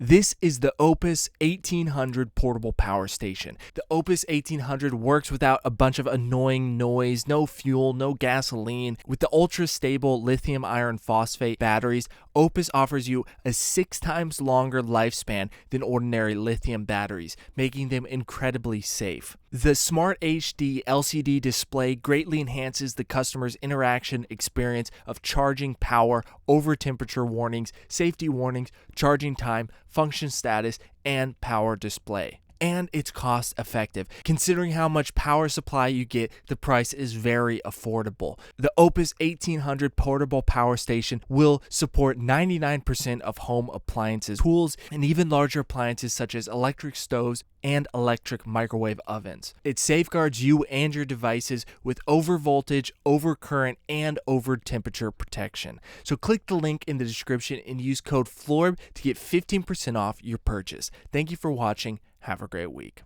This is the OUPES 1800 portable power station. The OUPES 1800 works without a bunch of annoying noise, no fuel, no gasoline. With the ultra-stable lithium iron phosphate batteries, OUPES offers you a 6 times longer lifespan than ordinary lithium batteries, making them incredibly safe. The Smart HD LCD display greatly enhances the customer's interaction experience of charging power, over temperature warnings, safety warnings, charging time, function status, and power display. And it's cost effective. Considering how much power supply you get, the price is very affordable. The OUPES 1800 portable power station will support 99% of home appliances, tools, and even larger appliances such as electric stoves and electric microwave ovens. It safeguards you and your devices with over voltage, over current, and over temperature protection. So click the link in the description and use code FLORB to get 15% off your purchase. Thank you for watching. Have a great week.